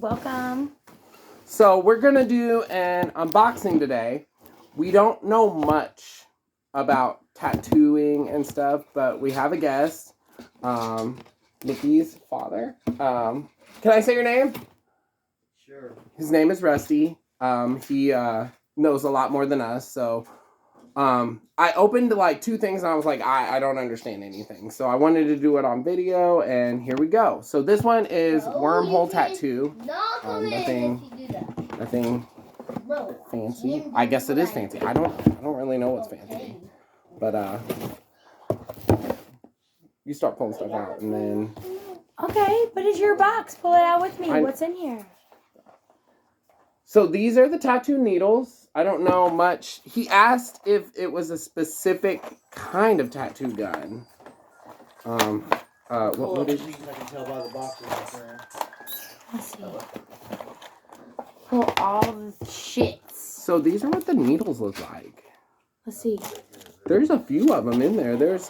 Welcome. So we're going to do an unboxing today. We don't know much about tattooing and stuff, but we have a guest, Nikki's father. Can I say your name? Sure. His name is Rusty. He knows a lot more than us, so I opened like two things and I was like, I don't understand anything. So I wanted to do it on video, and here we go. So this one is Wormhole Tattoo. Nothing fancy. I guess it is fancy. I don't really know what's fancy. But you start pulling stuff out and then Okay, but it's your box. Pull it out with me. What's in here? So these are the tattoo needles. I don't know much. He asked if it was a specific kind of tattoo gun. What is it? I can tell by the box right there. Let's see. Pull all the shits. So these are what the needles look like. Let's see. There's a few of them in there. There's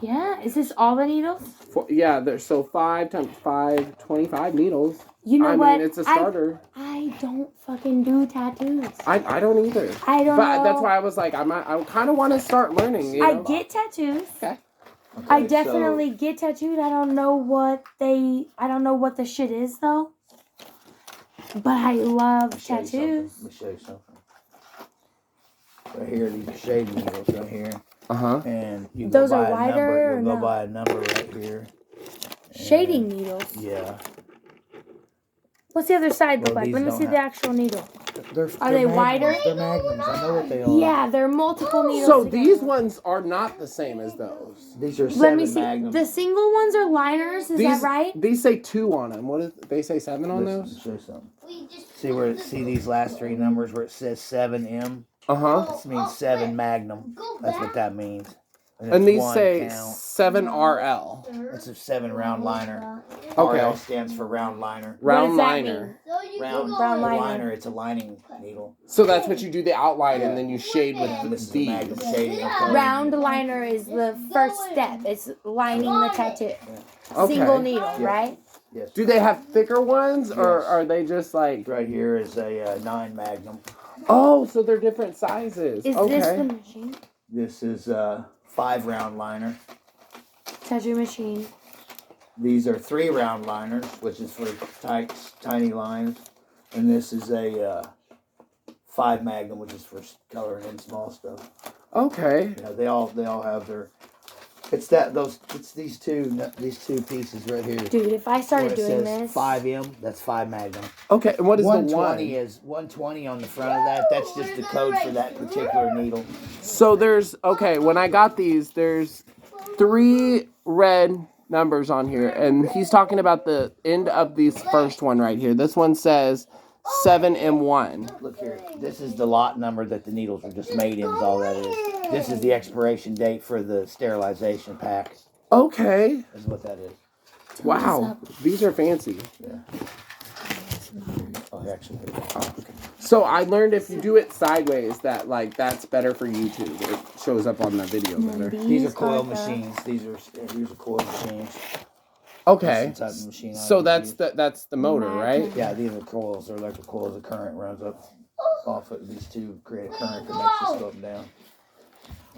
Yeah, is this all the needles? There's 5 times 5, 25 needles. You know what? I mean, it's a starter. I don't fucking do tattoos. I don't either. I don't know. That's why I was like, I kind of want to start learning. You know? I get tattoos. Okay. I definitely get tattooed. I don't know what the shit is though. But I love tattoos. Let me show you something. Right here, these are shading needles right here. And you Those go are by wider a number. or You go no? by a number right here. Shading needles. Yeah. What's the other side look Well, like? these Let me don't see the have- actual needle. They're they magnums. wider? They're magnums. I know what they are. Yeah, they're multiple needles. So together. these ones are not the same as those. These are Let 7 me see. magnums. The single ones are liners. Is that right? These say 2 on them. What is? They say 7 on Listen, those. show you something. See these last 3 numbers where it says 7M? This means 7 Magnum. That's what that means. And it's these one say count. 7RL. It's a 7 round liner. Okay. RL stands for round liner. Round What does that liner. Round liner. liner. It's a lining needle. So that's what you do the outline and then you shade with This is these. Magnum shading. Round liner is the first step. It's lining the tattoo. Okay. Single needle, right? Yes. Do they have thicker ones or Yes. are they just like? Right here is a 9 Magnum. Oh, so they're different sizes. Is Okay. this the machine? This is a 5 round liner. Tattoo machine. These are 3 round liners, which is for tight, tiny lines. And this is a 5 Magnum, which is for coloring in small stuff. Okay. You know, they all have their. It's these two pieces right here. Dude, if I started Where it doing says this. 5M, that's 5 Magnum. Okay. And what is the 120 one? is 120 on the front of that. That's just the code for that particular needle. So when I got these, there's 3 red numbers on here, and he's talking about the end of this first one right here. This one says 7M1. Look here. This is the lot number that the needles were just made in. Is all that is. This is the expiration date for the sterilization pack. Okay. Is what that is. Wow. These are fancy. Yeah. Oh, actually. So I learned if you do it sideways, that's better for YouTube. It shows up on the video better. These are coil machines. These are coil machines. Okay. That's the type of machine I So would that's use. that's the motor, right? Yeah, these are coils. They're electric coils. The current runs up off of these two, create a current that makes this go up and down.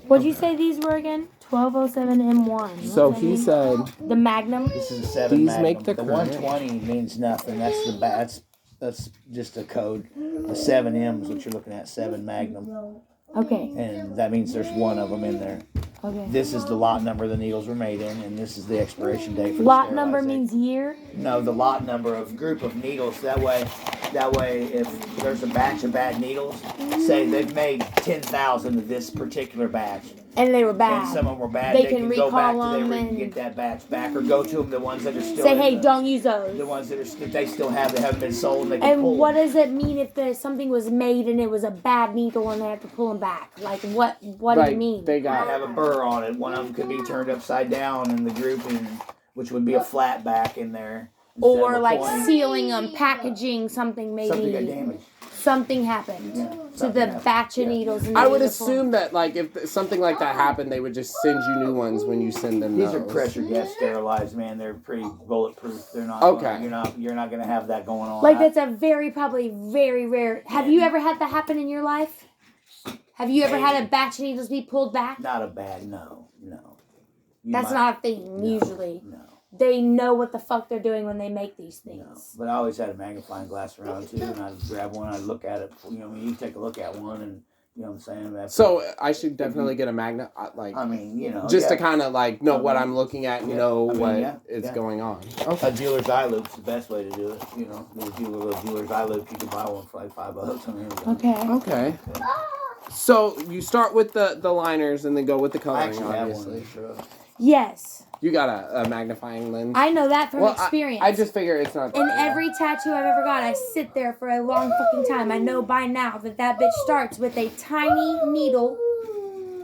What'd you say these were again? 1207M1. So he said The Magnum. This is a 7 These Magnum. make the The current. 120 means nothing. That's the that's just a code. The 7M is what you're looking at, 7 Magnum. Okay. And that means there's one of them in there. Okay. This is the lot number the needles were made in, and this is the expiration date for Lot the number sterilization. means year. No, the lot number of group of needles. That way, if there's a batch of bad needles, say they've made 10,000 of this particular batch, And they were and bad. some of them were bad, They they can go back recall to them them and- and get that batch back, or go to them the ones that are still Say, in hey, the, don't use those. the ones that they still have that haven't been sold, and they can And pull what them. does it mean if something was made and it was a bad needle and they have to pull them back? Like, what do like you mean? they Might got have a burr on it. One of them could be turned upside down in the grouping, which would be a flat back in there. instead Or of a like point. sealing them, packaging something maybe. Something got damaged. something happened Yeah, to something the happened. batch of Yeah. needles. And I would they pull- assume that like if something like that happened, they would just send you new ones when you send them These those. are pressure gas sterilized, man. They're pretty bulletproof. They're not. Okay. You're not gonna have that going on. Like that's a probably very rare. Have you ever had that happen in your life? Have you ever had a batch of needles be pulled back? Not a bad. No. That's not a thing usually. No. They know what the fuck they're doing when they make these No. things. But I always had a magnifying glass around too, and I'd grab one. I'd look at it. You take a look at one, and you know what I'm saying. So I should definitely get a magnet, like I mean, just to kind of like know what I'm looking at and know what is yeah. going on. A Okay. dealer's eye loop's the best way to do it. Get a little dealer's eye loop. You can buy one for like $5. I mean, Okay. Okay. So you start with the liners and then go with the I coloring. actually have one Obviously, of these. Yes. you got a magnifying lens. I know that from experience. I just figure it's not. In every tattoo I've ever got, I sit there for a long fucking time. I know by now that bitch starts with a tiny needle.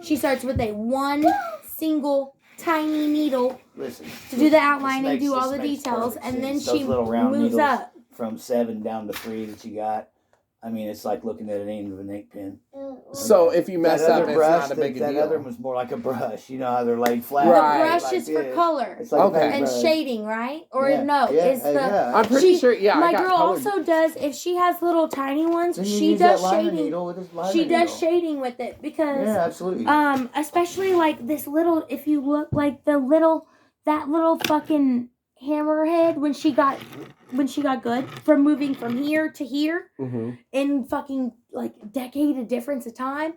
She starts with one single tiny needle Listen, to do the outlining, do all the details, and then she moves up. From 7 down to 3 that you got. I mean, it's like looking at an end of an ink pen. So if you mess That up, other it's brush, not a big that deal. other one's more like a brush. You know how they're laid flat. Right. The brush like is for this. color It's like a Okay. paint and brush. shading, right? Or Yeah, no, yeah, it's the. yeah. I'm pretty sure. Yeah, My I got girl colored. also does. If she has little tiny ones, Then you she use does that liner shading. needle with this liner She does needle. shading with it because. Yeah, absolutely. Especially like this little. If you look like that little fucking hammerhead when she got good from moving from here to here in fucking like a decade of difference of time.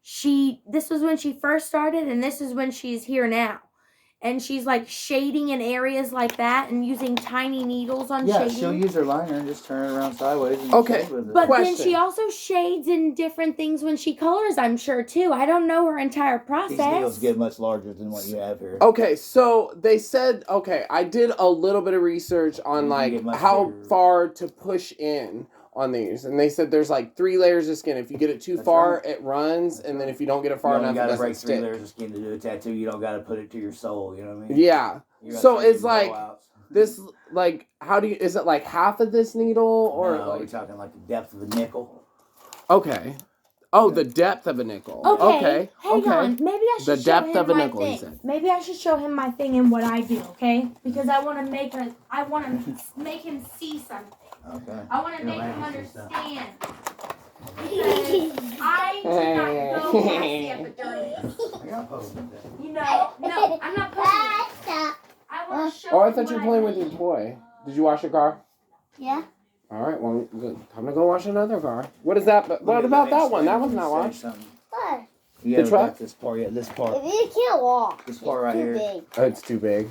This was when she first started, and this is when she's here now. And she's like shading in areas like that and using tiny needles on yeah, shading. she'll use her liner and just turn it around sideways and Okay, shade with it. But Question. then she also shades in different things when she colors, I'm sure, too. I don't know her entire process. These needles get much larger than what you have here. Okay, so they said, I did a little bit of research on You like get much how bigger. far to push in on these, and they said there's like 3 layers of skin. If you get it too That's far, right. it runs, That's and then right. if you don't get it You far only enough, it gotta doesn't break 3 stick. layers of skin to do a tattoo. You don't gotta put it to your soul. You know what I mean? Yeah. You gotta So see it's your like blowouts. this, like, is it like half of this needle or No, like? we're talking like the depth of a nickel. Okay. Oh, the depth of a nickel. Okay, hang on. Maybe I should The show depth him of a my nickel, he thing. said. Maybe I should show him my thing and what I do, okay? Because I want to make him see something. Okay. I want to Yeah, make him I understand. understand. Because I do not go past the epidermis. I got posed with that. You know, no, I'm not posting it. I want to show Oh, I him thought you were what playing I with do. your toy. Did you wash your car? Yeah. All right. Well, good. Time to go wash another car. What is that? What about that one? That one's not washed. What? You The ever truck? got this part? Yeah, this part. If you can't walk, This part right too here. big. Oh, it's too big.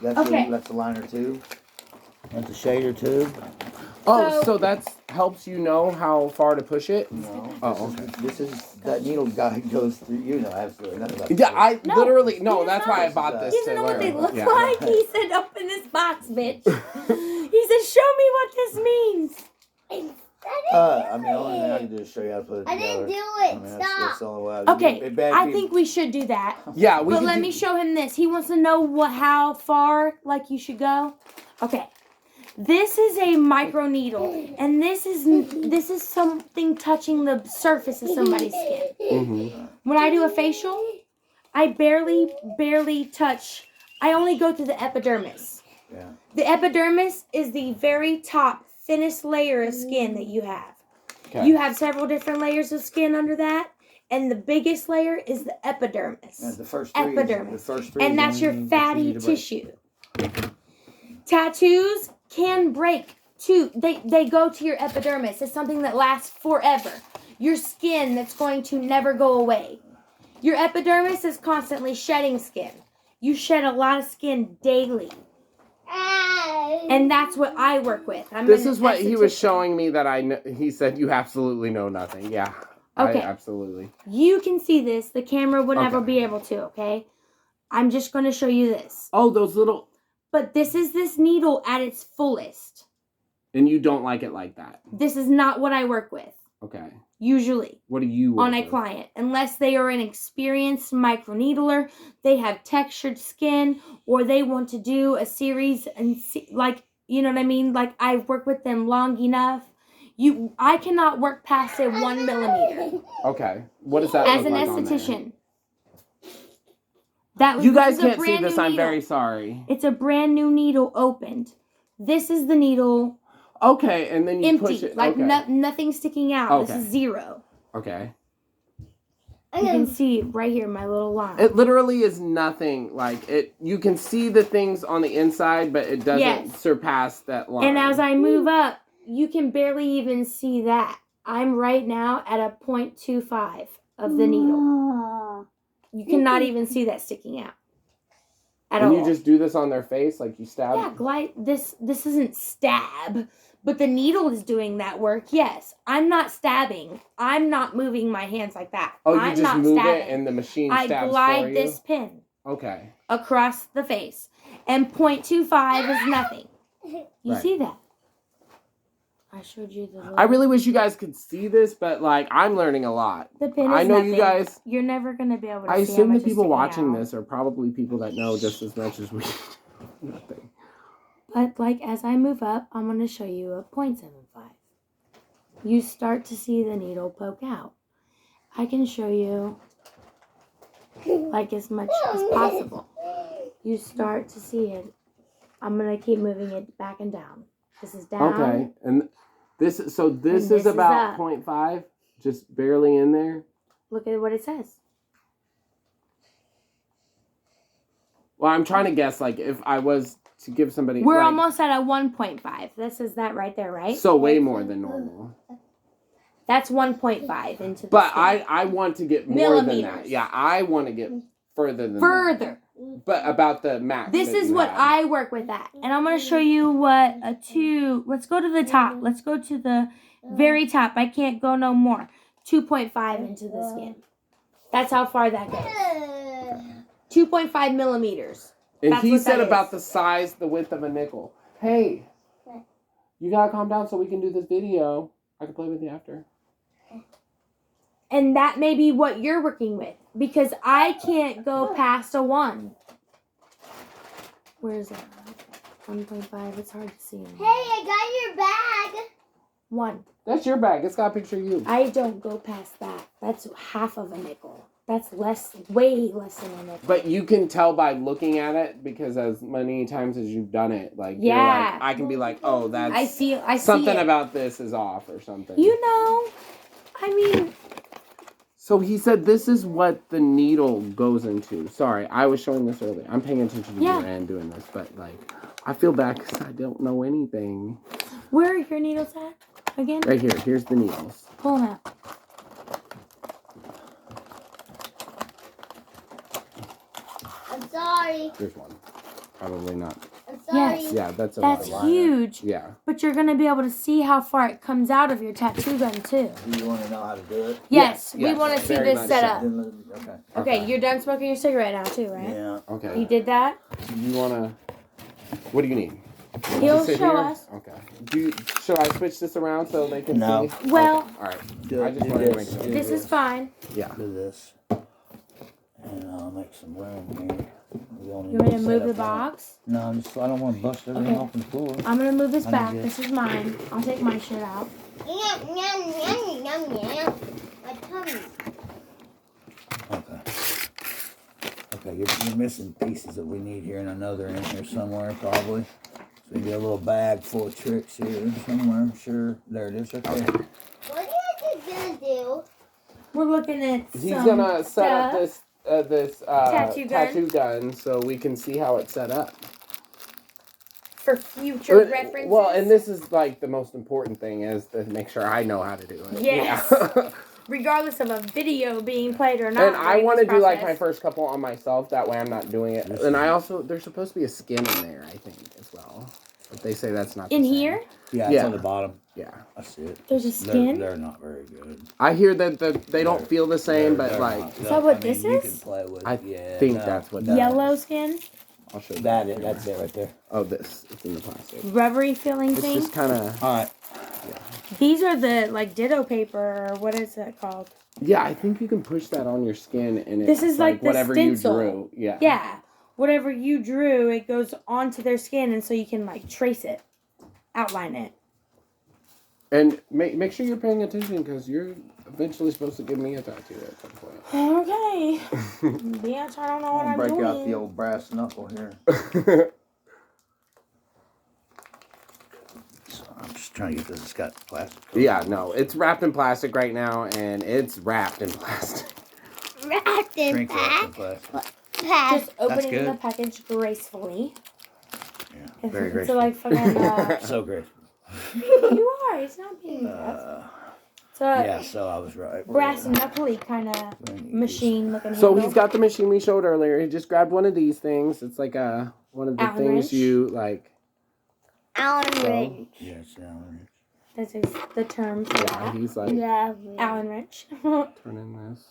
That's Okay. that's the liner tube. That's the shader tube. Oh, So- so that helps you know how far to push it? No. Oh, This is that needle guy goes through. You know absolutely nothing about Yeah, I No, literally he no. does That's not. why I bought this. He doesn't to know what they learn. look Yeah. like. He said, open this box, bitch. He said, show me what this means. I mean, the only thing I can do is show you how to put it I together. didn't do I it. mean, Stop. that's the only way I do Okay, it. Bad I people- think we should do that. Yeah, we. But could let do- me show him this. He wants to know how far, like, you should go. Okay. This is a micro needle, and this is something touching the surface of somebody's skin. Mhm. When I do a facial, I barely touch. I only go to the epidermis. Yeah. The epidermis is the very top, thinnest layer of skin that you have. Okay. You have several different layers of skin under that, and the biggest layer is the epidermis. Yeah, the first three. Epidermis. The first three. And that's your fatty tissue. Tattoos can break too. They go to your epidermis. It's something that lasts forever. Your skin that's going to never go away. Your epidermis is constantly shedding skin. You shed a lot of skin daily. And that's what I work with. This is what he was showing me that I know. He said you absolutely know nothing. Yeah. Okay. Absolutely. You can see this. The camera would never Okay. be able to, okay? I'm just going to show you this. Oh, those little. But this is this needle at its fullest. And you don't like it like that. This is not what I work with, Okay. usually, What do you on work a with? client. Unless they are an experienced microneedler, they have textured skin, or they want to do a series and see, like, you know what I mean? Like, I've worked with them long enough. I cannot work past a 1 millimeter Okay. What does that as look an like on there? esthetician. You guys is a can't see brand this. new I'm needle. very sorry. It's a brand new needle opened. This is the needle Okay, and then you empty, push it. like Okay. nothing sticking out. Okay. This is 0. Okay. You can see right here my little line. It literally is nothing. Like it, you can see the things on the inside, but it doesn't surpass that line. And as I move up, you can barely even see that. I'm right now at a 0.25 of the needle. You cannot even see that sticking out at all. And you just do this on their face, like you stab? Yeah, this isn't stab, but the needle is doing that work. Yes, I'm not stabbing. I'm not moving my hands like that. Oh, you I'm just not move stabbing. it and the machine I stabs glide for you? this pin Okay. across the face, and 0.25 is nothing. You Right. see that? I showed you the little... I really wish you guys could see this, but like I'm learning a lot. The pin is I know nothing. you guys. You're never gonna be able to I see assume how the much people is sticking watching out. this are probably people that know just as much as we. Nothing. But like as I move up, I'm gonna show you a 0.75. You start to see the needle poke out. I can show you like as much as possible. You start to see it. I'm gonna keep moving it back and down. This is down. Okay, and this is is about up. 0.5, just barely in there. Look at what it says. Well, I'm trying to guess, like, if I was to give somebody... We're like, almost at a 1.5. This is that right there, right? So way more than normal. That's 1.5 into the But skin. I want to get more than that. Millimeters. Yeah, I want to get further than that. Further. But about the max. This that is you what have. I work with at. And I'm going to show you what a 2... Let's go to the top. Let's go to the very top. I can't go no more. 2.5 into the skin. That's how far that goes. 2.5 millimeters. And That's he what said that about is. the size, the width of a nickel. Hey, you got to calm down so we can do this video. I can play with you after. And that may be what you're working with. Because I can't go past a 1. Where is it? 1.5. It's hard to see. Hey, I got your bag. 1. That's your bag. It's got a picture of you. I don't go past that. That's half of a nickel. That's less, way less than a nickel. But you can tell by looking at it because as many times as you've done it, like, you're Yeah. like, I can be like, oh, that's I see something it. about this is off or something. You know, I mean, So he said this is what the needle goes into. Sorry, I was showing this earlier. I'm paying attention to you and doing this, but like, I feel bad because I don't know anything. where are your needles at again? Right here. Here's the needles. Pull them out. I'm sorry. Here's one. Probably not. I'm sorry. Yes. Yeah, that's a That's lot. huge. Yeah. But you're going to be able to see how far it comes out of your tattoo gun, too. Do you want to know how to do it? Yes, Yes, we want to see very this much set so. up. Okay. Okay, you're done smoking your cigarette now, too, right? Yeah. Okay. You did that? You wanna? What do you need? He'll Sit show here? us. Okay. Should I switch this around so they can No. see? Well, Okay. All right. Do, I just do wanted to this. make sure. Do this is fine. Yeah. Do this. And I'll make some room here. We don't You need want me to set move the up all- box? No, I don't want to bust everything Okay. off the floor. I'm going to move this I back. need This is mine. I'll take my shit out. Yum, yum, yum, yum, yum. My tummy. Okay. Okay, you're missing pieces that we need here, and I know they're in here somewhere, probably. So you get a little bag full of tricks here somewhere, I'm sure. There it is, right there. What are you guys gonna do? We're looking at He's some gonna set up stuff. this tattoo gun so we can see how it's set up. For future references. Well, and this is like the most important thing is to make sure I know how to do it. Yes. Yeah. Regardless of a video being played or not. And I during want to this do like my process. first couple on myself. That way I'm not doing it. And I also, there's supposed to be a skin in there, I think, as well. But they say that's not the In same. here? Yeah, Yeah. it's on the bottom. Yeah. I see it. There's a skin? They're not very good. I hear that they don't feel the same, They're but like, not. Is that what I mean, this you is? can play with I yeah, think no, that's what no. Yellow skin? I'll show you. That's it right there. Oh, this. It's in the plastic. Rubbery feeling It's thing? just kind of, All right. These are the, like, ditto paper, or what is that called? yeah, I think you can push that on your skin and it's This is like the whatever stencil. you drew. Yeah. Yeah. Whatever you drew, it goes onto their skin, and so you can, like, trace it. Outline it. And make sure you're paying attention because you're eventually supposed to give me a tattoo at some point. Okay. Bitch, I don't know what I'm Break doing. out the old brass knuckle here. So I'm just trying to get this. It's got plastic coating. Yeah, no, it's wrapped in plastic right now, and it's wrapped in plastic. Wrapped in Shrink wrapped in plastic. Just opening good. the package gracefully. Yeah, very So graceful. like fucking. So great. You are. It's not being rough. So Yeah, so I was right. brass knuckly kind of machine looking. So handle. he's got the machine we showed earlier. He just grabbed one of these things. It's like one of the Allen things wrench. you like. Allen So, wrench. Yes, Allen. This is the term for Yeah, that. he's like Yeah. Allen wrench. turning this.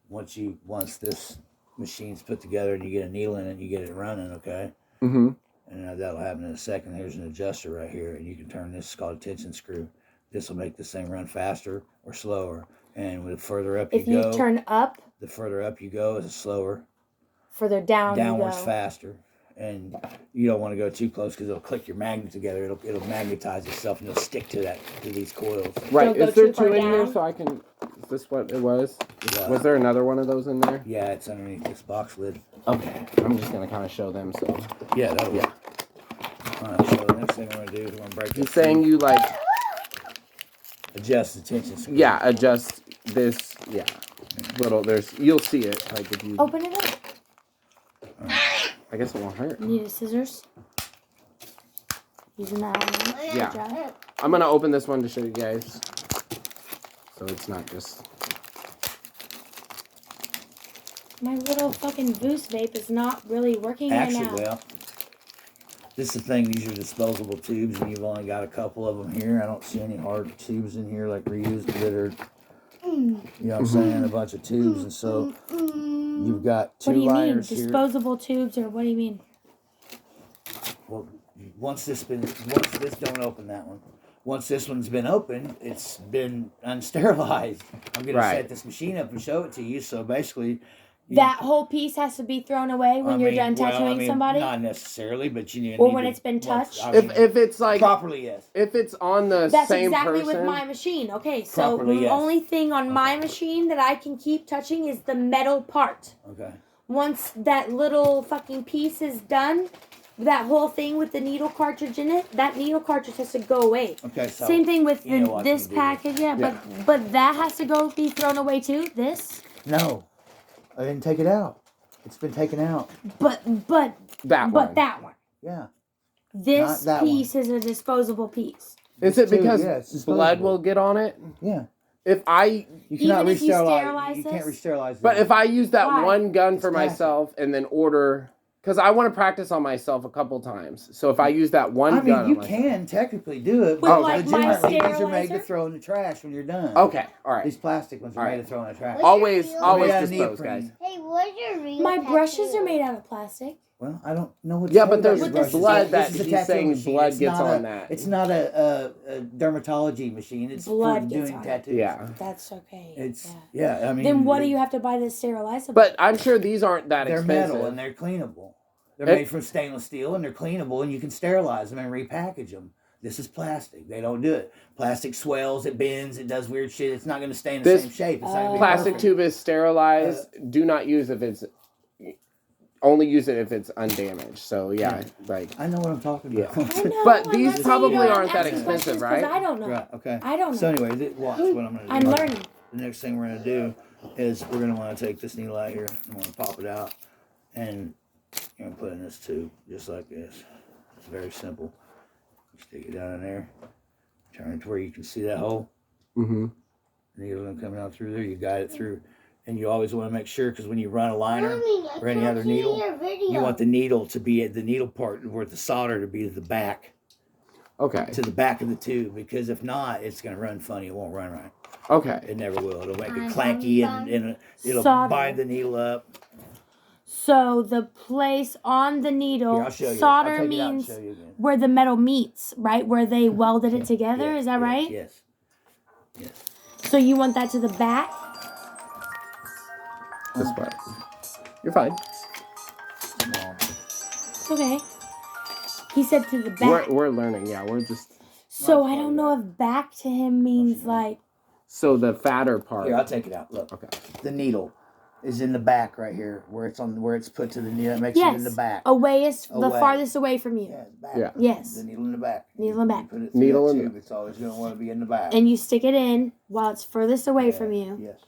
Once this machine's put together and you get a needle in it, you get it running, okay? Mm-hmm. And that'll happen in a second. Here's an adjuster right here, and you can turn this. It's called a tension screw. This will make this thing run faster or slower. And the further up If you go, you turn up, the further up you go, it's slower. further down Downwards you go. faster. And you don't want to go too close because it'll click your magnet together. It'll magnetize itself and it'll stick to these coils. Right. Don't go Is there too far two in here down. so I can? Is this what it was? Yeah. Was there another one of those in there? Yeah, it's underneath this box lid. Okay. I'm just gonna kind of show them. So Yeah, that'll yeah. Alright, so the next thing we're gonna do is we're gonna break He's this saying thing, you like adjust the tension screw. yeah adjust this yeah little you'll see it like if you Open it up. I guess it won't hurt. You need a scissors. Using that one. Yeah. Good job. I'm gonna open this one to show you guys so it's not just My little fucking Boost vape is not really working Actually, right now. well, this is the thing. These are disposable tubes, and you've only got a couple of them here. I don't see any hard tubes in here like reused that are, you know what I'm saying, a bunch of tubes. And so you've got two What do you mean? liners here. Disposable tubes, or what do you mean? Well, once this don't open that one. Once this one's been opened, it's been unsterilized. I'm gonna Right. set this machine up and show it to you. So basically. That whole piece has to be thrown away when you're done tattooing somebody? Not necessarily, but you need Or to when it's been touched? if it's like properly, yes. if it's on the That's same exactly person with my machine. Okay, so Properly, the yes. only thing on my machine that I can keep touching is the metal part. Okay. Once that little fucking piece is done, that whole thing with the needle cartridge in it, that needle cartridge has to go away. Okay, so Same thing with you know what this you do. package, but that has to go be thrown away too. This, No, I didn't take it out. It's been taken out. but that one. that one. Yeah. This Not that piece is a disposable piece. Is it because Yeah, it's blood disposable. will get on it? Yeah. If I You cannot Even if you re-sterilize. sterilize You can't this? re-sterilize. but this. if I use that Why? one gun for plastic. myself and then order because I want to practice on myself a couple times. So if I use that one I gun mean, on you myself, can technically do it, With, but like, my legitimately, these are made to sterilizer? throw in the trash when you're done. okay, all right. These plastic ones are All made right. to throw in the trash. Always Yeah, dispose, neoprene. guys. Hey, what's your real My brushes tattoo? are made out of plastic. Well, I don't know what. to Yeah, tell but you about there's your With the brushes. blood This that is a he's tattoo saying machine. blood It's gets not on a- that. It's not a dermatology machine. It's Blood for gets doing on it. tattoos. Yeah. That's okay. It's yeah. I mean. Then what do you have to buy this sterilizable? But I'm sure these aren't that They're expensive. metal and they're cleanable. They're It- made from stainless steel and they're cleanable and you can sterilize them and repackage them. This is plastic. They don't do it. Plastic swells, it bends, it does weird shit. It's not going to stay in the This same shape. It's not gonna be Plastic perfect. tube is sterilized. Do not use if it's only use it if it's undamaged. So yeah, like I know what I'm talking about. I know, But I'm these not saying probably you don't aren't that ask me expensive, questions 'cause right? I don't know. Right, okay. I don't know. So anyway, watch what I'm going to do. I'm learning. The next thing we're going to do is we're going to want to take this needle out here. I'm going to pop it out and you're going to put it in this tube just like this. It's very simple. Stick it down in there. Turn it to where you can see that hole. Mm-hmm. Needle coming out through there. You guide it through. And you always want to make sure, because when you run a liner Mommy, I or any can't other see needle, your video. you want the needle to be at the needle part where the solder to be to the back Okay. of the tube, because if not, it's going to run funny. It won't run right. Okay. It never will. It'll make it clanky and it'll Solder. bind the needle up. So the place on the needle, Here, I'll show you. solder I'll take it out and means show you again. where the metal meets, right? Where they welded it together. Yeah, Is that yeah, right? Yes. So you want that to the back? This way. You're fine. Small. It's okay. He said to the back. We're learning. Yeah, we're just. So I don't know if back to him means like. So the fatter part. Here, I'll take it out. Look. Okay. The needle is in the back right here, where it's put to the needle. It makes it in the back. Away is the Away. farthest away from you. Yeah, back. Yeah. Yes. The needle in the back. Needle in the back. You put it through Needle that in tube. It's always going to want to be in the back. And you stick it in while it's furthest away from you. Yes.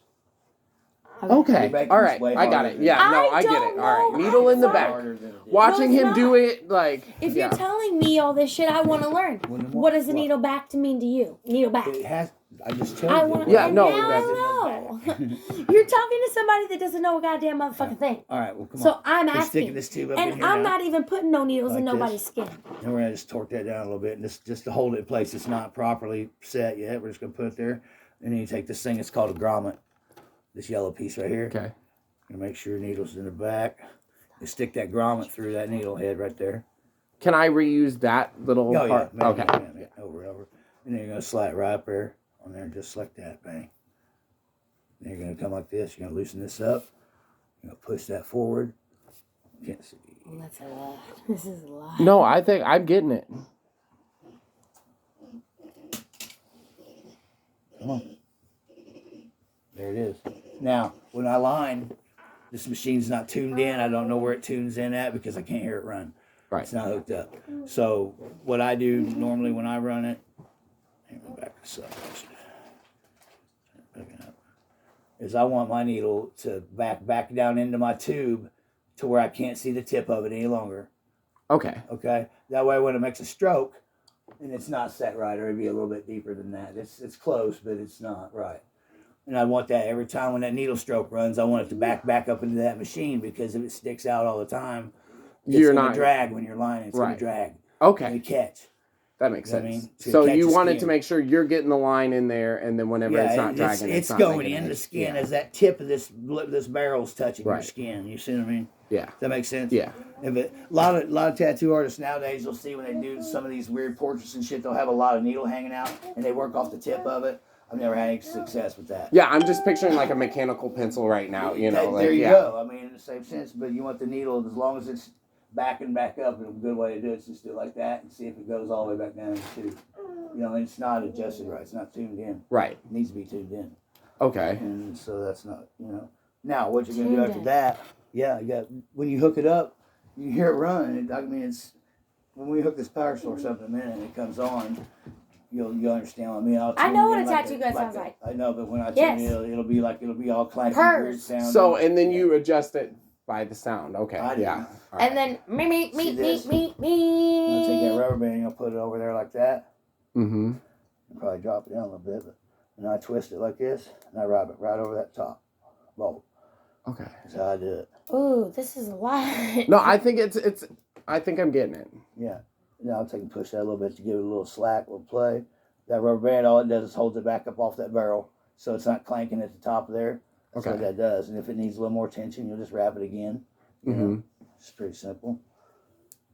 Okay. All right. I got it. Yeah. No, I get it. All right. Needle in the back. Watching him do it, like. If you're telling me all this shit, I want to learn. What does the needle back to mean to you? Needle back. It has. I just told I you. want. Yeah, no, Now I know. You're talking to somebody that doesn't know a goddamn motherfucking thing. All right. Well, come on. So I'm We're asking. sticking this tube up in And here I'm now. not even putting no needles in Like nobody's this. skin. And we're gonna just torque that down a little bit, and just to hold it in place. It's not properly set yet. We're just gonna put it there, and then you take this thing. It's called a grommet. This yellow piece right here. Okay. And make sure your needle's in the back. You stick that grommet through that needle head right there. Can I reuse that little Oh part? yeah. Okay. Yeah. Over and over. And then you're gonna slide it right up there on there, just like that. Bang. Then you're gonna come like this. You're gonna loosen this up. You're gonna push that forward. Can't see. That's a lot. This is a lot. No, I think I'm getting it. Come on. There it is. Now, when I line, this machine's not tuned in. I don't know where it tunes in at because I can't hear it run. Right. It's not hooked up. So what I do normally when I run it, hang on, back this up. Is I want my needle to back down into my tube to where I can't see the tip of it any longer. Okay. Okay? That way when it makes a stroke and it's not set right, or it'd be a little bit deeper than that. It's close, but it's not right. And I want that every time when that needle stroke runs, I want it to back up into that machine, because if it sticks out all the time, it's You're going not to drag when you're lining. It's going to drag. Okay. And catch. That makes You know sense. what I mean? So catch you the wanted skin. to make sure you're getting the line in there, and then whenever it's not dragging, it's not going making in it. the skin Yeah. as that tip of this barrel's touching your Right. skin. You see what I mean? Yeah. Does that make sense? Yeah. If it, a lot of tattoo artists nowadays, you'll see when they do some of these weird portraits and shit, they'll have a lot of needle hanging out, and they work off the tip of it. I've never had any success with that. Yeah, I'm just picturing like a mechanical pencil right now. You know, like there you yeah. go. I mean, in the same sense, but you want the needle, as long as it's backing back up, and a good way to do it is just do it like that and see if it goes all the way back down to, you know, it's not adjusted right. It's not tuned in. Right. It needs to be tuned in. Okay. And so that's not, you know. Now, what you're going to do after that, yeah, you got, when you hook it up, you hear it run. I mean, it's, when we hook this power source up in a minute and it comes on, you'll understand what I mean. I know what a tattoo gun sounds like. I know, but when I tune it, it'll be all clanky, Purrs. weird sound. So, and then you adjust it by the sound. Okay. I do. Yeah. All And right. then me. I'm gonna take that rubber band and I'll put it over there like that. Mm-hmm. And probably drop it down a little bit, but and I twist it like this, and I wrap it right over that top bolt. Okay. That's how I do it. Ooh, this is a lot. No, I think it's. I think I'm getting it. Yeah. Now I'll take and push that a little bit to give it a little slack, a little play. That rubber band, all it does is holds it back up off that barrel, so it's not clanking at the top there. That's what that does. And if it needs a little more tension, you'll just wrap it again. You know? It's pretty simple.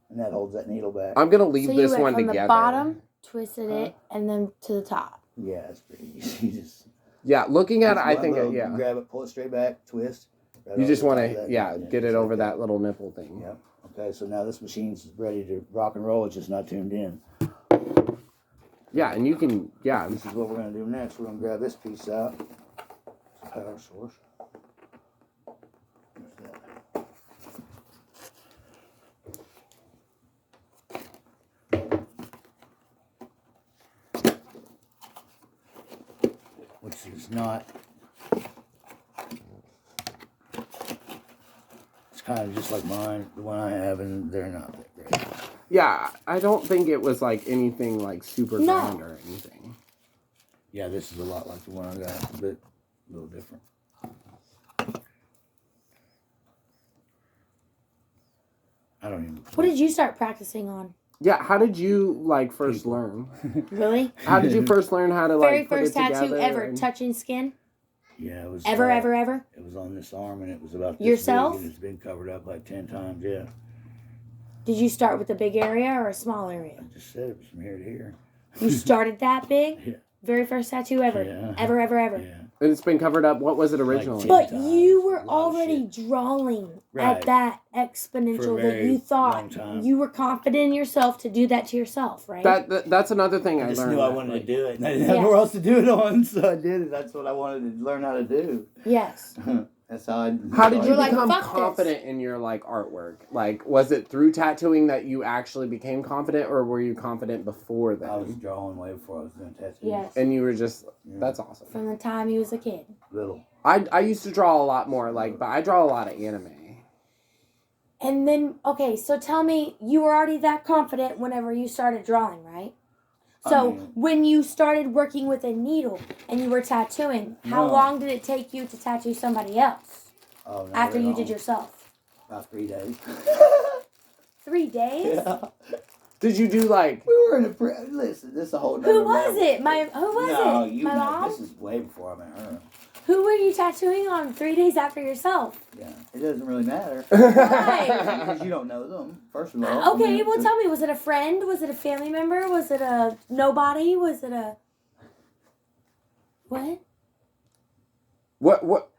And that holds that needle back. I'm gonna leave So this you went one from together. the bottom, twisted it, and then to the top. Yeah, it's pretty easy. You just Yeah, looking at it, I one think little- yeah. grab it, pull it straight back, twist. right You over just the want top of to that. get it just over like that little nipple thing. Yeah. Okay, so now this machine's ready to rock and roll. It's just not tuned in. Yeah, and you can This is what we're going to do next. We're going to grab this piece out. It's a power source. There's that. Which is not. It's kind of just like mine, the one I have, and they're not that great. Yeah, I don't think it was like anything like super grand or anything. Yeah, this is a lot like the one I got, but a little different. I don't even. What did you start practicing on? Yeah, how did you like first learn? Really? How did you first learn how to like Very put first it tattoo together ever, and- touching skin? Yeah, it was. Ever? It was on this arm, and it was about this Yourself? big, and it's been covered up like 10 times. Yeah. Did you start with a big area or a small area? I just said it was from here to here. You started that big? Yeah. Very first tattoo ever. Yeah. Ever, ever, ever. Yeah. And it's been covered up. What was it originally? But times, you were a lot of already drawing at that For a exponential that very you long thought time. you were confident in yourself to do that to yourself, right? That's another thing I I just learned. knew I wanted to do it. And I didn't have nowhere else to do it on, so I did it. That's what I wanted to learn how to do. Yes. That's how I... How did you You're like, become "Fuck confident in your like artwork? Like, was it through tattooing that you actually became confident, or were you confident before then? I was drawing way before I was doing tattoos. Yes. And you were just that's awesome. From the time he was a kid. Little. I used to draw a lot more, like, but I draw a lot of anime. And then, okay, so tell me, you were already that confident whenever you started drawing, right? So, when you started working with a needle and you were tattooing, how long did it take you to tattoo somebody else after you did yourself? About 3 days. 3 days? Yeah. Did you do like? We were in a... Listen, this is a whole nother Who was level. it? Who was it? You My know, mom? this is way before I met her. Who were you tattooing on 3 days after yourself? Yeah, it doesn't really matter. Why? Because you don't know them, first of all. Okay, well tell me, was it a friend? Was it a family member? Was it a nobody? Was it a... What? What?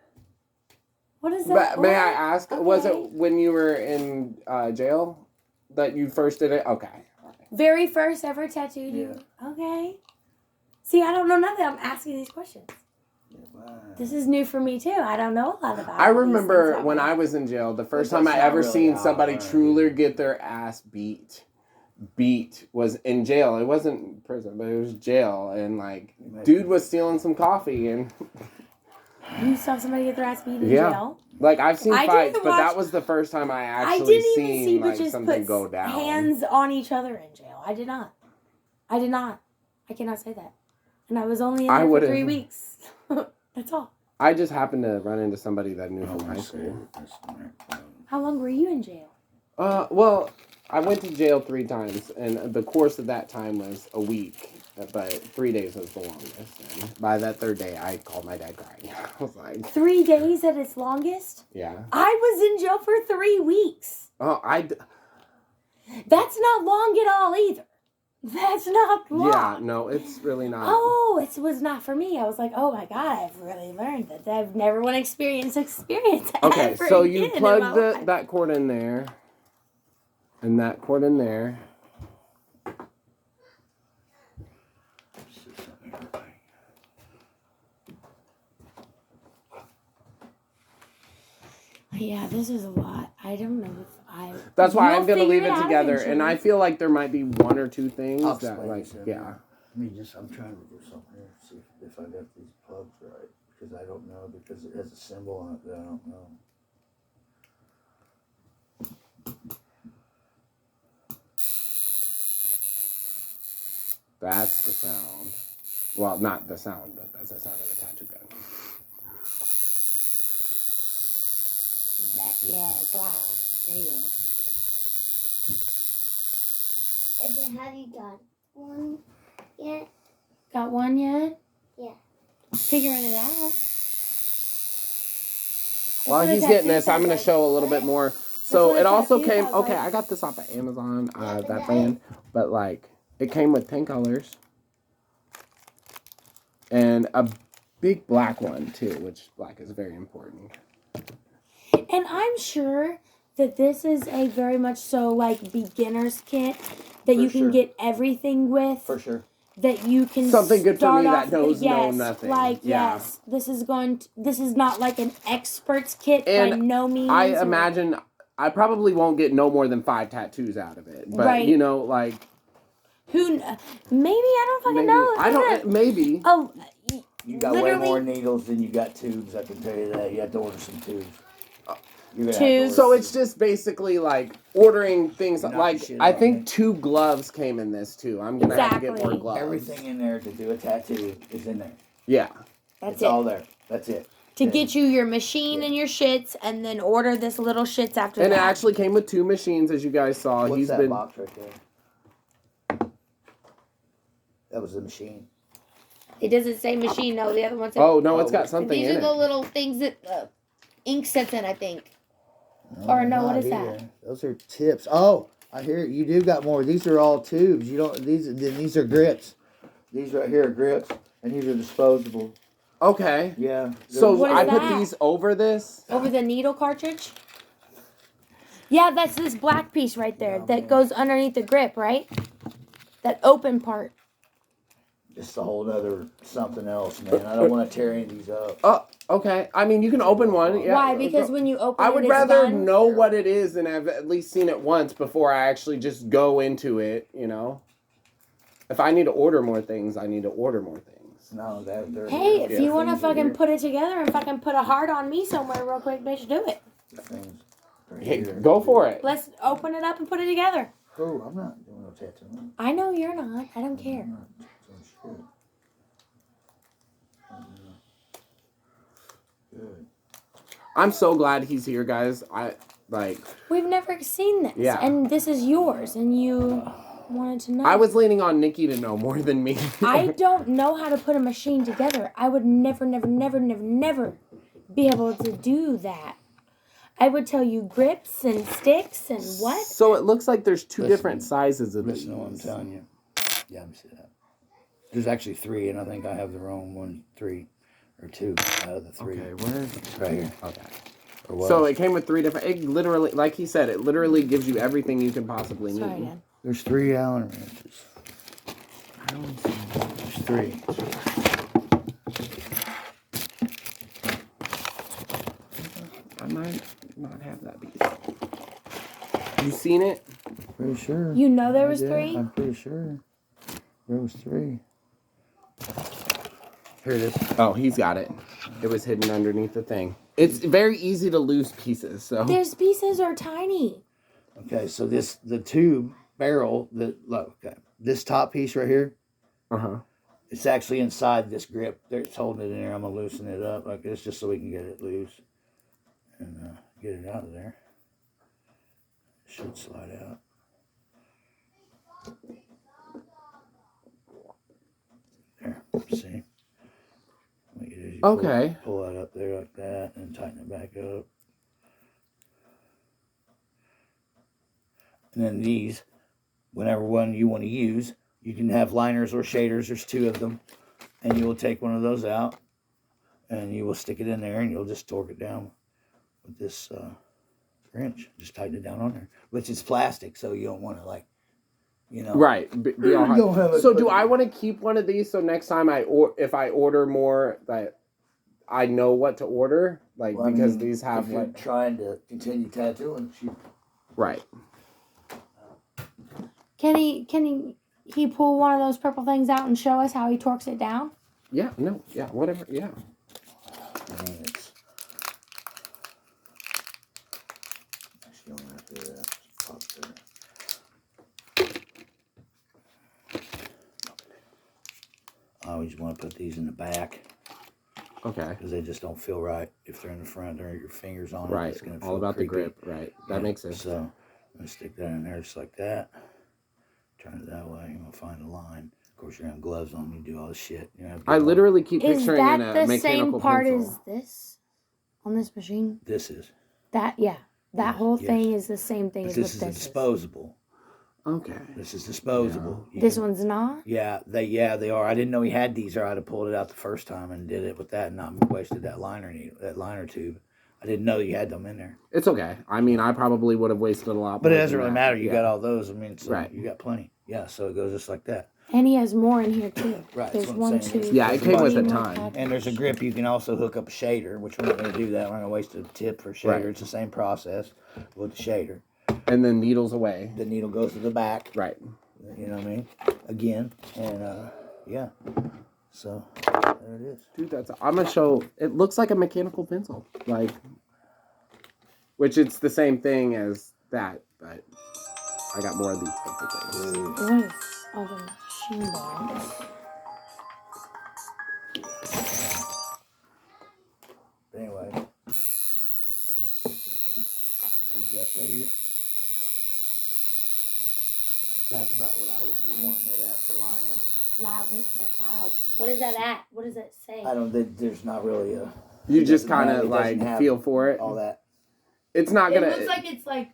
What is that? May I ask? Okay. Was it when you were in jail that you first did it? Okay. Very first ever tattooed you? Okay. See, I don't know nothing. I'm asking these questions. This is new for me too. I don't know a lot about it. I remember when I was in jail, the first time I ever seen somebody truly get their ass beat was in jail. It wasn't prison, but it was jail. And like, dude was stealing some coffee and... You saw somebody get their ass beat in jail? Like, I've seen I fights, didn't but watch- that was the first time I I actually didn't even see seen like bitches something put go down. hands on each other in jail. I did not. I did not. I cannot say that. And I was only in there for 3 weeks. That's all. I just happened to run into somebody that I knew from high school. How long were you in jail? Well, I went to jail 3 times, and the course of that time was a week, but 3 days was the longest. And by that 3rd day, I called my dad crying. I was like... 3 days at its longest? Yeah. I was in jail for 3 weeks. Oh, That's not long at all either. That's not long. Yeah, no, it's really not. Oh, it was not for me. I was like, oh my God, I've really learned that I've never want to experience Okay, ever so you again in plug my life. that cord in there, and that cord in there. Yeah, this is a lot. I don't know if I... That's why You'll I'm gonna leave figure it out together, eventually. and I feel like there might be 1 or 2 things I'll that, explain like, it to you. yeah. I'm trying to do something here, see if I got these plugs right. Because I don't know, because it has a symbol on it that I don't know. That's the sound. Well, not the sound, but that's the sound of the tattoo gun. Yeah, it's loud. There you go. And then have you got one yet? Got one yet? Yeah. Figuring it out. While That's he's what a getting this, tattoo I'm going to sounds show a little bit more. So what a it also tattoo came, sounds okay, like. I got this off of Amazon, that band, but like, it came with 10 colors. And a big black one too, which black is very important. And I'm sure that this is a very much so like beginner's kit that For you can sure. get everything with. For sure. That you can Something good for start me that off knows with, no yes, nothing. Like Yeah. yes, this is not like an expert's kit by And no means. I imagine I probably won't get no more than 5 tattoos out of it. But, Right. you know, like... Maybe I don't fucking maybe, know. I don't... Maybe. Oh, You got way literally- more needles than you got tubes, I can tell you that. You have to order some tubes. You're gonna have to Tubes. order So some. it's just basically like ordering things You're like knocking shit I out, think man. 2 gloves came in this too. I'm gonna have to get more Exactly. gloves. Everything in there to do a tattoo is in there. Yeah. That's It's it. all there. That's it. To get you your machine and your shits, and then order this little shits after And that. it actually came with 2 machines, as you guys saw. What's He's that been box right there? That was the machine. It doesn't say machine, no. The other one said. Oh no, it's got something These in are the it. little things that ink sets in, I think. Or no, what not is either. that? Those are tips. Oh, I hear it. You do got more. These are all tubes. You don't. These are grips. These right here are grips. And these are disposable. Okay. Yeah. So What is I put that? these over this. Over the needle cartridge? Yeah, that's this black piece right there Yeah, that man. goes underneath the grip, right? That open part. Just a whole other something else, man. I don't want to tear any of these up. Oh, okay. I mean, you can open one. Yeah. Why? Because when you open I it, would it's rather done. know what it is and have at least seen it once before I actually just go into it, you know? If I need to order more things, I need to order more things. No, they're Hey, here. if Yeah, you want to things are fucking here. put it together and fucking put a heart on me somewhere real quick, bitch, do it. The things are Hey, here. go for it. Let's open it up and put it together. Oh, I'm not doing no tattooing. I know you're not. I don't care. I'm not doing shit. Good. I'm so glad he's here, guys. We've never seen this. Yeah. And this is yours, and you wanted to know. I was leaning on Nikki to know more than me. I don't know how to put a machine together. I would never be able to do that. I would tell you grips and sticks and what? So it looks like there's two Listen, different sizes of these. Listen to what I'm telling you. Yeah, I'm seeing that. There's actually 3, and I think I have the wrong 1, 3, or 2 out of the 3. Okay, where? Right here. Okay. Or what? So it came with 3 different. It literally, like he said, it literally gives you everything you can possibly need. Sorry, Dad. There's 3 Allen wrenches. There's 3. I might not have that piece. You seen it? Pretty sure. You know there was Yeah, 3? I'm pretty sure. There was 3. Here it is. Oh, he's got it. It was hidden underneath the thing. It's very easy to lose pieces. So These pieces are tiny. Okay, so the tube barrel, look, okay, this top piece right here, it's actually inside this grip. It's holding it in there. I'm gonna loosen it up like this just so we can get it loose and get it out of there. It should slide out. There, see. What you do is you Okay. Pull that up there like that and tighten it back up. And then these, whenever one you want to use, you can have liners or shaders. There's 2 of them. And you will take one of those out. And you will stick it in there and you'll just torque it down with this wrench. Just tighten it down on there. Which is plastic, so you don't want to right. Be all hot. Don't have it, So do but- I want to keep one of these so next time if I order more that I know what to order? Like, Well, I because mean, these have if you're like trying to continue tattooing, right. Can he pull one of those purple things out and show us how he torques it down? Yeah. No. Yeah. Whatever. Yeah. I mean, it's actually don't have to do that. Just pop there. I always want to put these in the back Okay. because they just don't feel right if they're in the front. There, your fingers on it. Right. It's gonna feel All about creepy. the grip. Right. That makes sense. So I'm gonna stick that in there just like that. Turn it that way. You're gonna find a line. Of course, you're gonna have gloves on. You do all this shit. You know, I literally keep Is picturing in that a the mechanical same part pencil. as this on this machine? This is. That whole Yes. thing is the same thing But as this what is a this is. disposable. Okay. This is disposable. You This can- one's not. Yeah, they are. I didn't know he had these, or I'd have pulled it out the first time and did it with that, and not wasted that liner tube. I didn't know you had them in there. It's okay. I mean, I probably would have wasted a lot. But more it doesn't than really that. matter. You Yeah. got all those. I mean, so Right. you got plenty. Yeah, so it goes just like that. And he has more in here too. Right, There's that's what I'm 1, saying. 2. Yeah, it came with three a more ton. packages. And there's a grip. You can also hook up a shader, which we're not going to do that. We're not going to waste a tip for a shader. Right. It's the same process with the shader. And then needles away. The needle goes to the back. Right. You know what I mean? Again. And, yeah. So, there it is. Dude, I'm gonna show. It looks like a mechanical pencil, like, which it's the same thing as that, but I got more of these type of things. What is all the machine bombs? But anyway. There's that right here. That's about what I would be wanting it at for lining. Loud. That's loud. What is that at? What does that say? There's not really a... You it just doesn't kind have- of it doesn't like have feel for it. all that. It's not It gonna. looks like it's like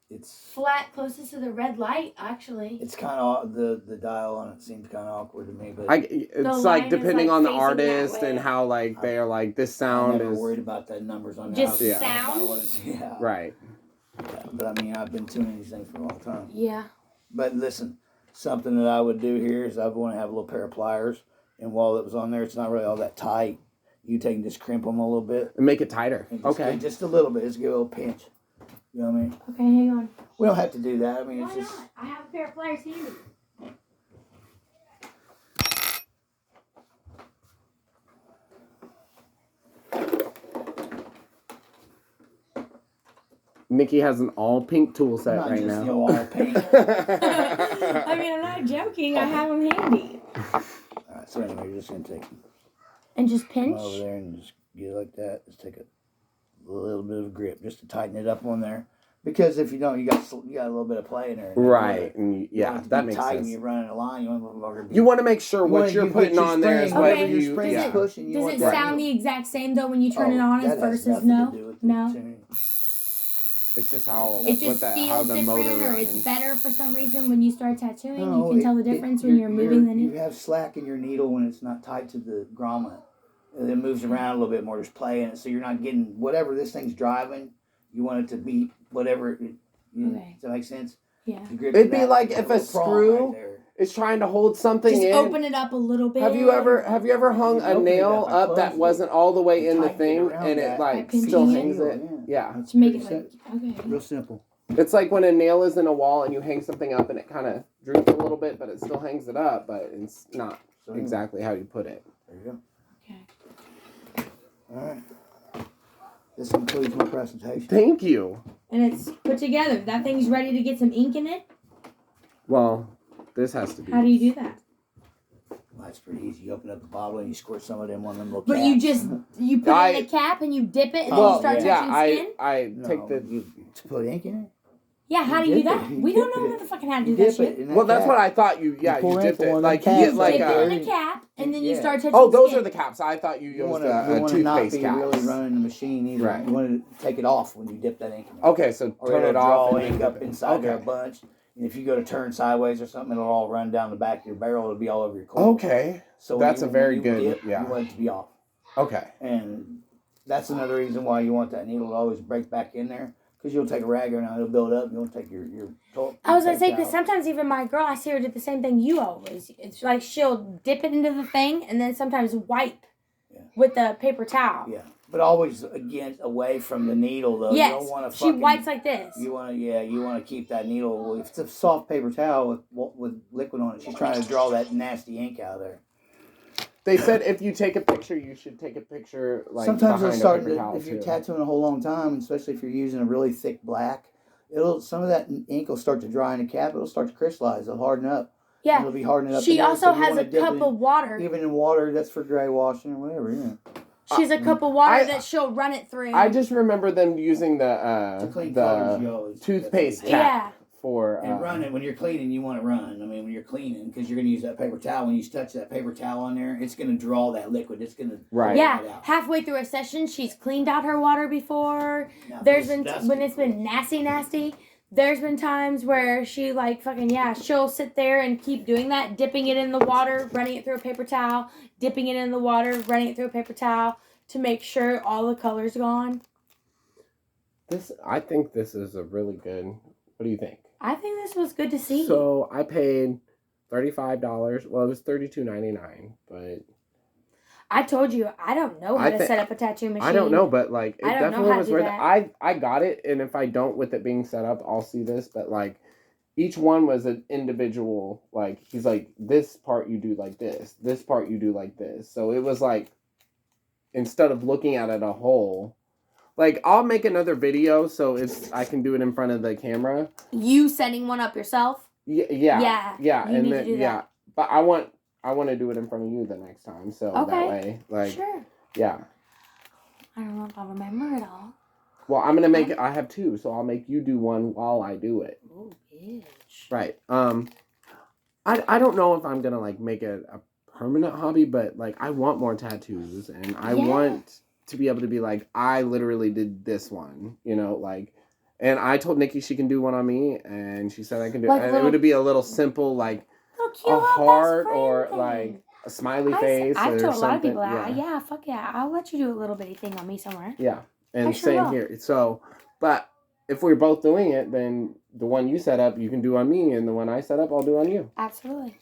it's flat closest to the red light, actually. it's kind of the dial on it seems kind of awkward to me, but it's line like is, depending like, on the facing that artist and way. how like they're like this I'm sound never is worried about the numbers on Just the sound? Yeah. right. Yeah, but I mean, I've been tuning these things for a long time. Yeah. But listen, something that I would do here is I want to have a little pair of pliers, and while it was on there, it's not really all that tight. You take and just crimp them a little bit. And make it tighter. And just Okay. just a little bit. Just give it a little pinch. You know what I mean? Okay, hang on. We don't have to do that. I mean, Why it's just. not? I have a pair of pliers handy. Nikki has an all pink tool set Not right just, now. you know, all pink. I mean, I'm not joking. I have them handy. Alright, so anyway, you're just going to take them And just pinch? over there and just get it like that. Just take a little bit of grip just to tighten it up on there. Because if you don't, you got a little bit of play in there. Right. And You yeah, want it to that be makes tight sense. And you're running a line. You want You want to make sure what wanna- you're you putting get your on there is spring, what Okay. your you. spring Yeah. is pushing. You Does want it that- sound the exact same though when you turn it on that as has versus nothing no? to do with the No. tuning. It's just how It just how feels the motor different, or runs. it's better for some reason when you start tattooing. No, you can tell the difference when you're moving the You needle. have slack in your needle when it's not tight to the grommet. And it moves around a little bit more. There's play in it, so you're not getting whatever this thing's driving. You want it to beat whatever. Okay. Does that make sense? Yeah. You grip It'd be that like if a little prong screw right there. is trying to hold something Just in. open it up a little bit. Have you ever hung You a open it nail up, I up that closed it. wasn't all the way You in the tighten it thing around and it that. like By still pinching hangs it? Yeah. That's To make it pretty like, okay. real simple. It's like when a nail is in a wall and you hang something up and it kind of droops a little bit, but it still hangs it up, but it's not So exactly how you put it. There you Okay. go. All right. This concludes my presentation. Thank you. And it's put together. That thing's ready to get some ink in it. Well, this has to be. How do you do that? Well, that's pretty easy. You open up the bottle and you squirt some of them on them little But caps. you just you put it in a cap and you dip it and then you Well, start yeah, touching skin. I No, take the. you to put ink in it. Yeah, how do you you do dip that? it. You We don't dip know it. motherfucking how to You do that dip it shit. in that Well, that's cap. what I thought you. Yeah, pour you it dipped for it one like of you them get cans like Dip right it a. in a cap and then you Yeah. start touching Oh, those skin. are the caps. I thought you You used want to a not toothpaste be caps. really running the machine either. Right. You want to take it off when you dip that ink in there. Okay, so Or turn it'll it off. draw and ink then up dip it. inside there a Okay. bunch. And if you go to turn sideways or something, it'll all run down the back of your barrel. It'll be all over your coil. Okay. So That's a very when you good- dip, yeah. You want it to be off. Okay. And that's another reason why you want that needle to always break back in there. Because you'll take a rag and it'll build up. You'll take your I was gonna say paper because towel. sometimes even my girl, I see her do the same thing you always. It's like she'll dip it into the thing and then sometimes wipe with the paper towel. Yeah. But always, again, away from the needle, though. Yes, You don't want to she wipes like this. You want to keep that needle. Well, if it's a soft paper towel with liquid on it, she's trying to draw that nasty ink out of there. They said if you take a picture, you should take a picture like Sometimes it'll behind start a paper towel if you're too. tattooing a whole long time, especially if you're using a really thick black. Some of that ink will start to dry in the cap. It'll start to crystallize. It'll harden up. Yeah. It'll be hardening up. She in there, also so you has wanna a dip cup it of water. even in water. That's for gray washing or whatever. Yeah. She has a cup of water I- that she'll run it through. I just remember them using To clean colors, you the always toothpaste cap yeah. for And run it when you're cleaning. You want it run. I mean, when you're cleaning, because you're going to use that paper towel. When you touch that paper towel on there, it's going to draw that liquid. It's going to Right. Yeah, it out. halfway through a session, she's cleaned out her water before. Now, There's this been dusty- when it's been nasty. There's been times where she like fucking she'll sit there and keep doing that, dipping it in the water, running it through a paper towel, dipping it in the water, running it through a paper towel to make sure all the color's gone. I think this is a really good. What do you think? I think this was good to see. So I paid $35. Well, it was $32.99, but I told you I don't know how I to thi- set up a tattoo machine. I don't know, but like it I don't know definitely how to was do worth it. that. I got it, and if I don't with it being set up, I'll see this. But like each one was an individual. Like he's like, this part you do like this part you do like this. So it was like instead of looking at it a whole. Like I'll make another video so I can do it in front of the camera. You setting one up yourself? Yeah, Yeah, you and need then to do yeah, that. but I want to do it in front of you the next time. So that Okay. way, like, Sure. yeah. I don't know if I'll remember it all. Well, I'm gonna make it. I have two, so I'll make you do one while I do it. Oh, bitch. Right. I don't know if I'm gonna like make it a permanent hobby, but like I want more tattoos, and I Yeah. want to be able to be like I literally did this one, you know, like, And I told Nikki she can do one on me, and she said I can do Like it. And little- it would be a little simple, like Little cute a little best heart friend or thing. like a smiley face I've or told a lot of something. people that. Yeah. Yeah, fuck yeah. I'll let you do a little bitty thing on me somewhere. Yeah. I And sure same will. here. So, but if we're both doing it, then the one you set up, you can do on me, and the one I set up, I'll do on you. Absolutely.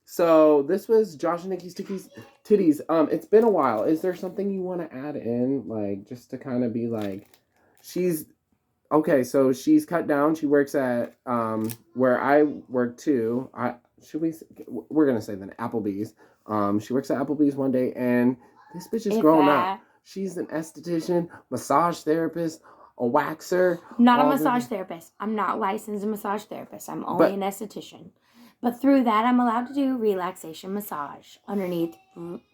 So this was Josh and Nikki's Titties. It's been a while. Is there something you want to add in, like, just to kind of be like, okay, so she's cut down. She works at where I work too. We're gonna say then Applebee's. She works at Applebee's one day, and this bitch is grown up. She's an esthetician, massage therapist, a waxer. Not a massage therapist. I'm not licensed a massage therapist. I'm only an esthetician. But through that, I'm allowed to do relaxation massage underneath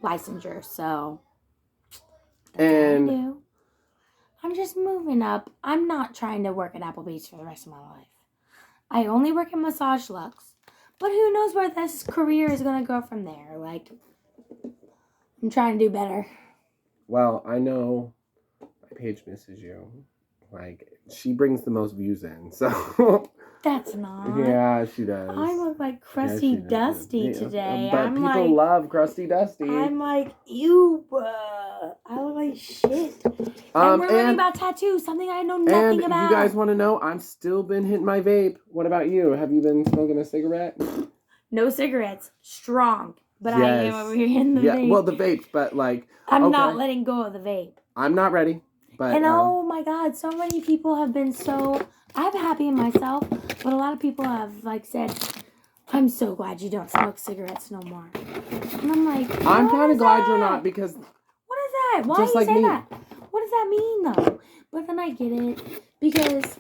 licensure. So that's what I do. I'm just moving up. I'm not trying to work at Applebee's for the rest of my life. I only work in Massage Lux. But who knows where this career is going to go from there. Like, I'm trying to do better. Well, I know my page misses you. Like, she brings the most views in, so... That's not. Yeah, she does. I look like Crusty Dusty today. But I'm people like, love Crusty Dusty. I'm like, ew. I look like shit. And we're learning about Tatoo, something I know nothing about. And you guys want to know, I've still been hitting my vape. What about you? Have you been smoking a cigarette? No cigarettes. Strong. But I am over here in the vape. Well, the vape, but like... I'm not letting go of the vape. I'm not ready. But, and oh my God, so many people have been so... I'm happy in myself, but a lot of people have like said, I'm so glad you don't smoke cigarettes no more. And I'm like, I'm kind of glad you're not, because... What is that? Why do you say that? What does that mean though? But then I get it, because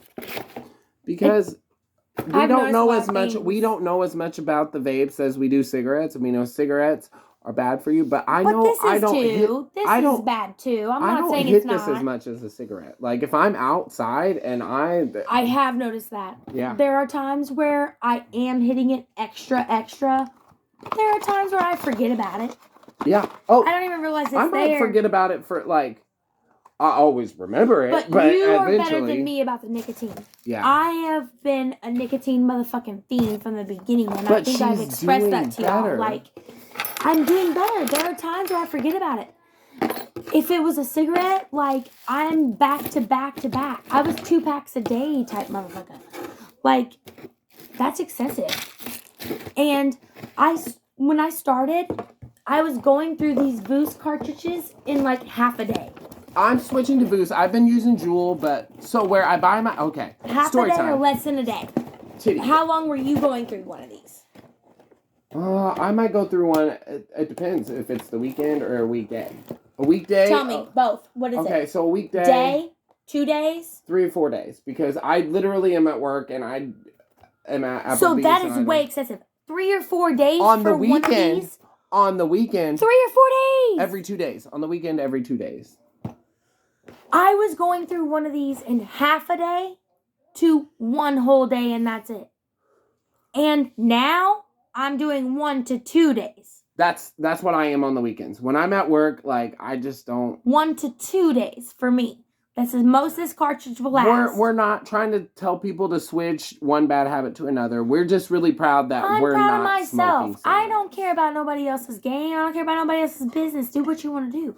we don't know as much. We don't know as much about the vapes as we do cigarettes, and we know cigarettes are bad for you. But I know this I don't. This is bad too. I'm not saying it's not. I don't hit this as much as a cigarette. Like if I'm outside and I have noticed that. Yeah. There are times where I am hitting it extra. There are times where I forget about it. Yeah. Oh. I don't even realize it's there. I might forget about it for like. I always remember it, but you are eventually... better than me about the nicotine. Yeah. I have been a nicotine motherfucking fiend from the beginning, and I think I've expressed that to y'all. Like, I'm doing better. There are times where I forget about it. If it was a cigarette, like, I'm back to back to back. I was 2 packs a day type motherfucker. Like, that's excessive. And when I started, I was going through these Boost cartridges in like half a day. I'm switching to Boost. I've been using Juul, but so where I buy my half a day or less than a day. Titty. How long were you going through one of these? I might go through one. It depends if it's the weekend or a weekday. A weekday. Tell me both. What is it? Okay, so a weekday. Day, 2 days, 3 or 4 days, because I literally am at work and I am at Applebee's. So that is way excessive. 3 or 4 days on for the weekend. One of these? On the weekend. 3 or 4 days. Every 2 days. On the weekend, every 2 days. I was going through one of these in half a day to 1 whole day, and that's it. And now I'm doing 1 to 2 days. That's what I am on the weekends. When I'm at work, like I just don't. 1 to 2 days for me. That's as most this cartridge will last. We're not trying to tell people to switch one bad habit to another. We're just really proud that we're not proud of myself. smoking. I don't care about nobody else's game. I don't care about nobody else's business. Do what you want to do.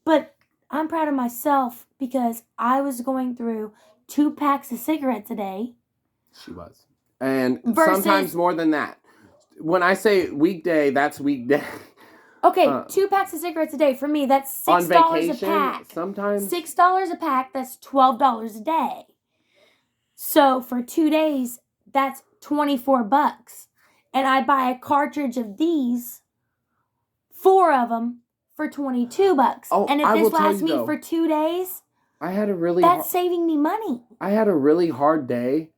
But I'm proud of myself because I was going through 2 packs of cigarettes a day. She was. And sometimes more than that. When I say weekday, that's weekday. Okay, 2 packs of cigarettes a day. For me, that's $6 a pack. Sometimes. $6 a pack, that's $12 a day. So for 2 days, that's $24. And I buy a cartridge of these, 4 of them, for $22. Oh, and if this lasts me for 2 days, that's saving me money. I had a really hard day,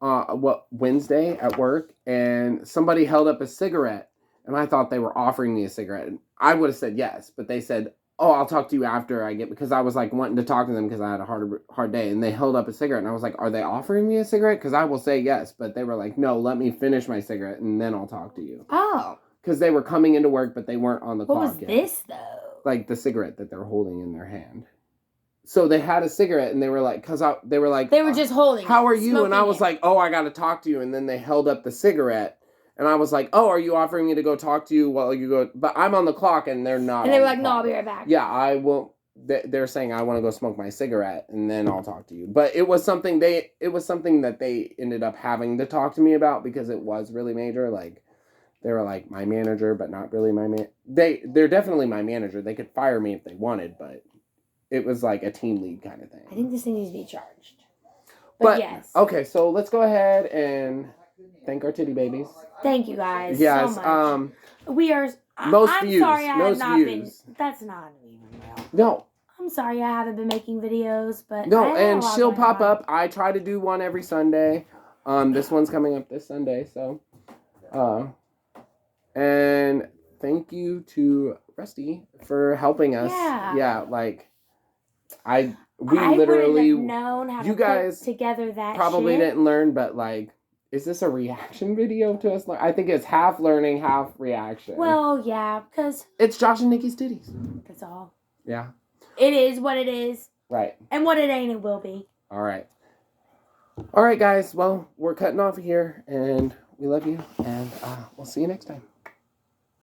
Wednesday at work, and somebody held up a cigarette, and I thought they were offering me a cigarette. And I would have said yes, but they said, "Oh, I'll talk to you after I get," because I was like wanting to talk to them because I had a hard day, and they held up a cigarette, and I was like, "Are they offering me a cigarette?" Because I will say yes, but they were like, "No, let me finish my cigarette, and then I'll talk to you." Oh. Because they were coming into work, but they weren't on the clock yet. What was this, though? Like the cigarette that they're holding in their hand. So they had a cigarette, and they were like, they were like, They were just holding how it, are you? And I smoking was it. like, oh, I got to talk to you. And then they held up the cigarette. And I was like, oh, are you offering me to go talk to you while you go? But I'm on the clock, and they're not. And they on were the like, no, clock. I'll be right back. Yeah, I won't. They're saying I want to go smoke my cigarette, and then I'll talk to you. But it was something that they ended up having to talk to me about because it was really major. Like, they were like my manager, but not really my man. They're definitely my manager. They could fire me if they wanted, but it was like a team lead kind of thing. I think this thing needs to be charged. But yes. Okay, so let's go ahead and thank our titty babies. Thank you guys Yes, so much. We are. most I'm views, sorry I have most not views. been. That's not even real. No. I'm sorry I haven't been making videos, but No, I had and a lot she'll going pop on. up. I try to do one every Sunday. This one's coming up this Sunday, so. And thank you to Rusty for helping us. Yeah. Like, I literally wouldn't have known how you to guys put together that probably shit. didn't learn, but like, is this a reaction video to us? I think it's half learning, half reaction. Well, yeah, because it's Josh and Nikki's titties. that's all. Yeah. It is what it is. Right. And what it ain't, it will be. All right. All right, guys. Well, we're cutting off here, and we love you, and we'll see you next time.